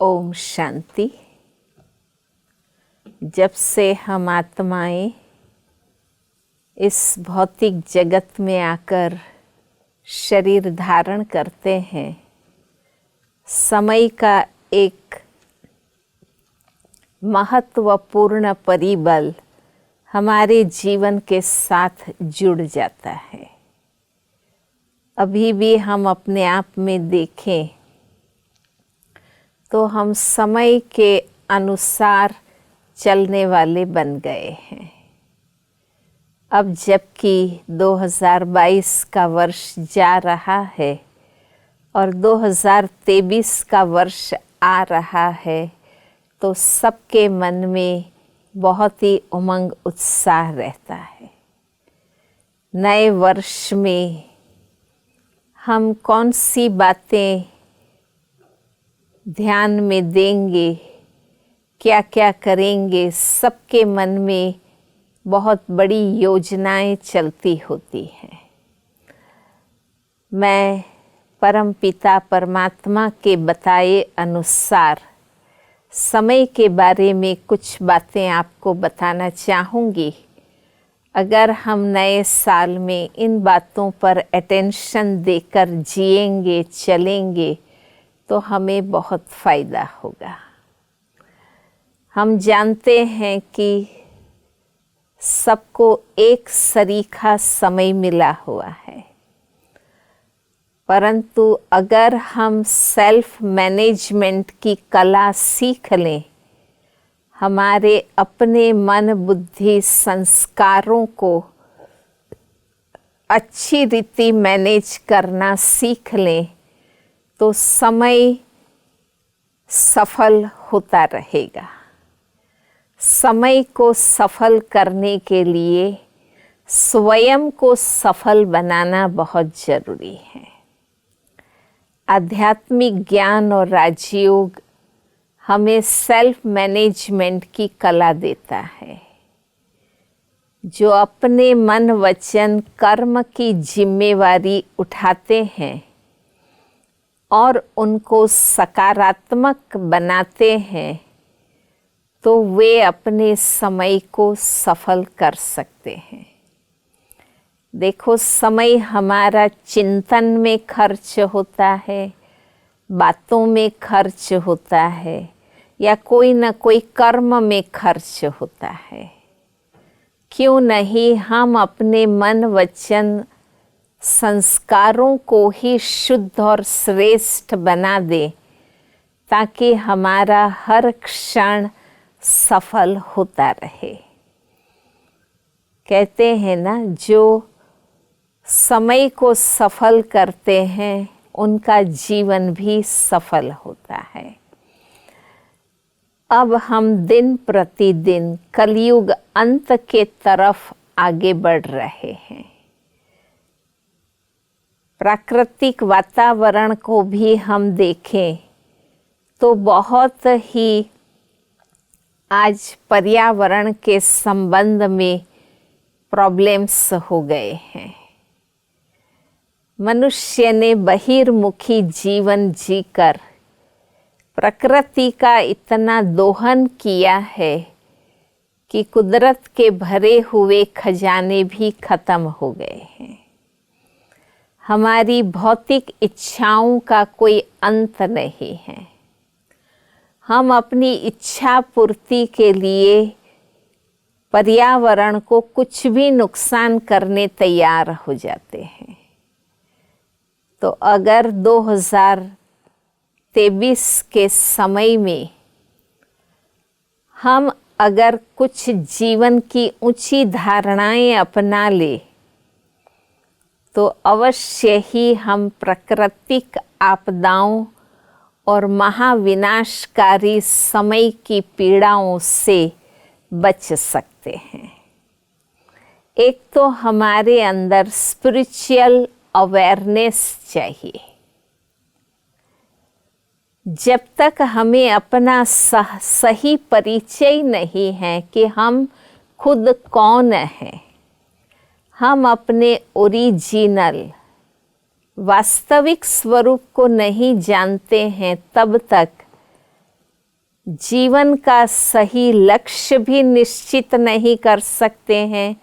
ओम शांति। जब से हम आत्माएं इस भौतिक जगत में आकर शरीर धारण करते हैं, समय का एक महत्वपूर्ण परिबल हमारे जीवन के साथ जुड़ जाता है। अभी भी हम अपने आप में देखें तो हम समय के अनुसार चलने वाले बन गए हैं। अब जबकि 2022 का वर्ष जा रहा है और 2023 का वर्ष आ रहा है, तो सबके मन में बहुत ही उमंग उत्साह रहता है। नए वर्ष में हम कौन सी बातें ध्यान में देंगे, क्या क्या करेंगे, सबके मन में बहुत बड़ी योजनाएं चलती होती हैं। मैं परम पिता परमात्मा के बताए अनुसार समय के बारे में कुछ बातें आपको बताना चाहूँगी। अगर हम नए साल में इन बातों पर अटेंशन देकर जिएंगे, चलेंगे, तो हमें बहुत फ़ायदा होगा। हम जानते हैं कि सबको एक सरीखा समय मिला हुआ है, परंतु अगर हम सेल्फ मैनेजमेंट की कला सीख लें, हमारे अपने मन बुद्धि संस्कारों को अच्छी रीति मैनेज करना सीख लें, तो समय सफल होता रहेगा। समय को सफल करने के लिए स्वयं को सफल बनाना बहुत जरूरी है। आध्यात्मिक ज्ञान और राजयोग हमें सेल्फ मैनेजमेंट की कला देता है। जो अपने मन वचन कर्म की जिम्मेवारी उठाते हैं और उनको सकारात्मक बनाते हैं, तो वे अपने समय को सफल कर सकते हैं। देखो, समय हमारा चिंतन में खर्च होता है, बातों में खर्च होता है, या कोई न कोई कर्म में खर्च होता है। क्यों नहीं हम अपने मन वचन संस्कारों को ही शुद्ध और श्रेष्ठ बना दे, ताकि हमारा हर क्षण सफल होता रहे। कहते हैं ना, जो समय को सफल करते हैं उनका जीवन भी सफल होता है। अब हम दिन प्रतिदिन कलयुग अंत के तरफ आगे बढ़ रहे हैं। प्राकृतिक वातावरण को भी हम देखें तो बहुत ही आज पर्यावरण के संबंध में प्रॉब्लम्स हो गए हैं। मनुष्य ने बहिर्मुखी जीवन जीकर प्रकृति का इतना दोहन किया है कि कुदरत के भरे हुए खजाने भी खत्म हो गए हैं। हमारी भौतिक इच्छाओं का कोई अंत नहीं है। हम अपनी इच्छा पूर्ति के लिए पर्यावरण को कुछ भी नुकसान करने तैयार हो जाते हैं। तो अगर 2023 के समय में हम अगर कुछ जीवन की ऊंची धारणाएं अपना ले, तो अवश्य ही हम प्राकृतिक आपदाओं और महाविनाशकारी समय की पीड़ाओं से बच सकते हैं। एक तो हमारे अंदर स्पिरिचुअल अवेयरनेस चाहिए। जब तक हमें अपना सही परिचय नहीं है कि हम खुद कौन हैं, हम अपने ओरिजिनल वास्तविक स्वरूप को नहीं जानते हैं, तब तक जीवन का सही लक्ष्य भी निश्चित नहीं कर सकते हैं,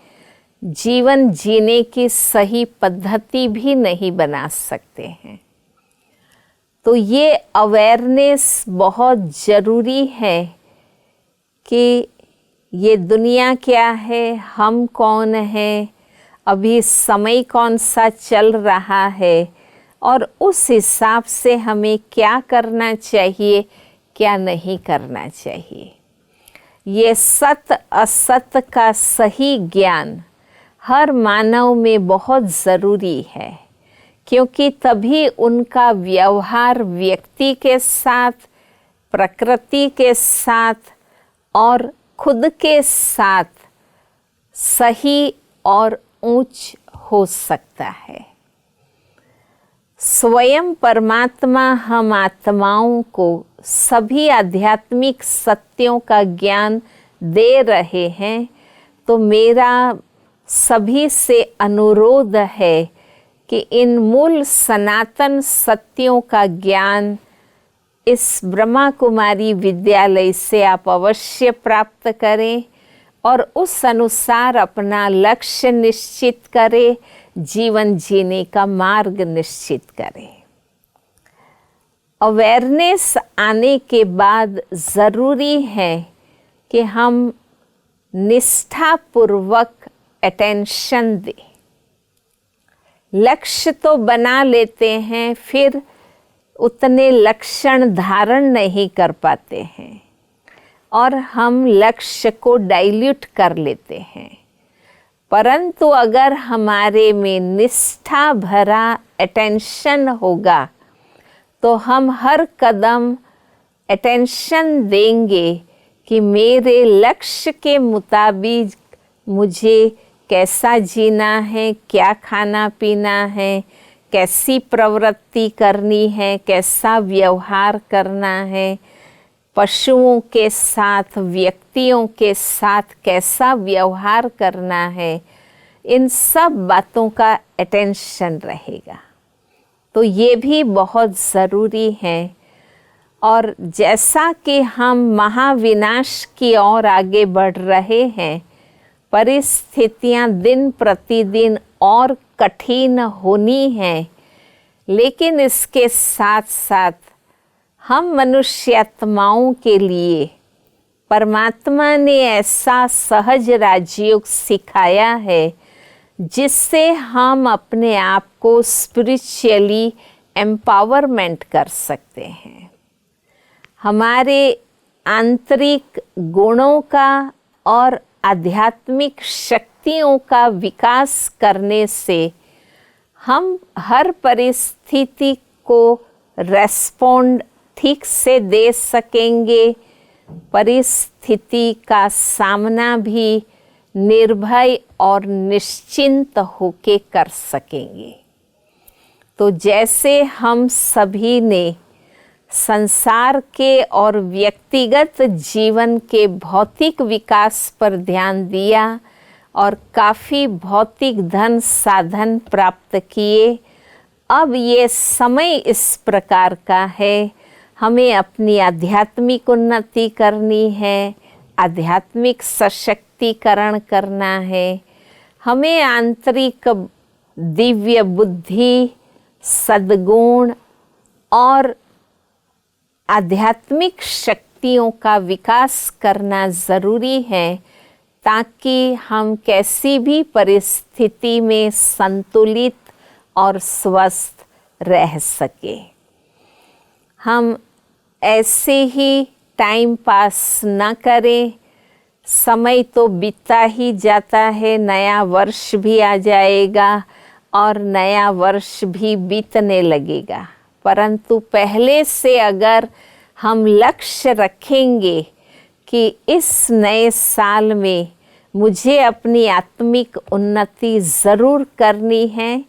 जीवन जीने की सही पद्धति भी नहीं बना सकते हैं। तो ये अवेयरनेस बहुत ज़रूरी है कि ये दुनिया क्या है, हम कौन हैं, अभी समय कौन सा चल रहा है और उस हिसाब से हमें क्या करना चाहिए, क्या नहीं करना चाहिए। ये सत्य असत्य का सही ज्ञान हर मानव में बहुत ज़रूरी है, क्योंकि तभी उनका व्यवहार व्यक्ति के साथ, प्रकृति के साथ और खुद के साथ सही और ऊंच हो सकता है। स्वयं परमात्मा हम आत्माओं को सभी आध्यात्मिक सत्यों का ज्ञान दे रहे हैं, तो मेरा सभी से अनुरोध है कि इन मूल सनातन सत्यों का ज्ञान इस ब्रह्मा कुमारी विद्यालय से आप अवश्य प्राप्त करें और उस अनुसार अपना लक्ष्य निश्चित करें, जीवन जीने का मार्ग निश्चित करें। अवेयरनेस आने के बाद ज़रूरी है कि हम निष्ठापूर्वक अटेंशन दें। लक्ष्य तो बना लेते हैं, फिर उतने लक्षण धारण नहीं कर पाते हैं और हम लक्ष्य को डाइल्यूट कर लेते हैं। परंतु अगर हमारे में निष्ठा भरा अटेंशन होगा तो हम हर कदम अटेंशन देंगे कि मेरे लक्ष्य के मुताबिक मुझे कैसा जीना है, क्या खाना पीना है, कैसी प्रवृत्ति करनी है, कैसा व्यवहार करना है, पशुओं के साथ, व्यक्तियों के साथ कैसा व्यवहार करना है, इन सब बातों का अटेंशन रहेगा। तो ये भी बहुत ज़रूरी है। और जैसा कि हम महाविनाश की ओर आगे बढ़ रहे हैं, परिस्थितियां दिन प्रतिदिन और कठिन होनी हैं, लेकिन इसके साथ साथ हम मनुष्यात्माओं के लिए परमात्मा ने ऐसा सहज राजयोग सिखाया है जिससे हम अपने आप को स्पिरिचुअली एम्पावरमेंट कर सकते हैं। हमारे आंतरिक गुणों का और आध्यात्मिक शक्तियों का विकास करने से हम हर परिस्थिति को रेस्पॉन्ड ठीक से दे सकेंगे, परिस्थिति का सामना भी निर्भय और निश्चिंत होके कर सकेंगे। तो जैसे हम सभी ने संसार के और व्यक्तिगत जीवन के भौतिक विकास पर ध्यान दिया और काफ़ी भौतिक धन साधन प्राप्त किए, अब ये समय इस प्रकार का है, हमें अपनी आध्यात्मिक उन्नति करनी है, आध्यात्मिक सशक्तिकरण करना है, हमें आंतरिक दिव्य बुद्धि, सद्गुण और आध्यात्मिक शक्तियों का विकास करना ज़रूरी है, ताकि हम कैसी भी परिस्थिति में संतुलित और स्वस्थ रह सके। हम ऐसे ही टाइम पास न करें, समय तो बीतता ही जाता है, नया वर्ष भी आ जाएगा और नया वर्ष भी बीतने लगेगा। परंतु पहले से अगर हम लक्ष्य रखेंगे कि इस नए साल में मुझे अपनी आत्मिक उन्नति ज़रूर करनी है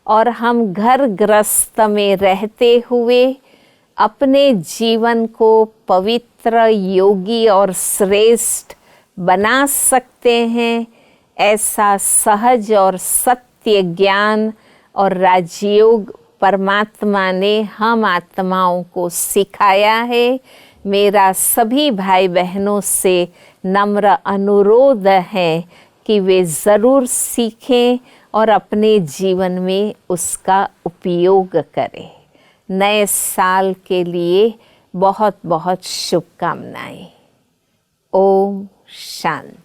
और हम घर गृहस्थ में रहते हुए अपने जीवन को पवित्र, योगी और श्रेष्ठ बना सकते हैं, ऐसा सहज और सत्य ज्ञान और राजयोग परमात्मा ने हम आत्माओं को सिखाया है, मेरा सभी भाई बहनों से नम्र अनुरोध है कि वे ज़रूर सीखें और अपने जीवन में उसका उपयोग करें। नए साल के लिए बहुत बहुत शुभकामनाएं। ओम शांति।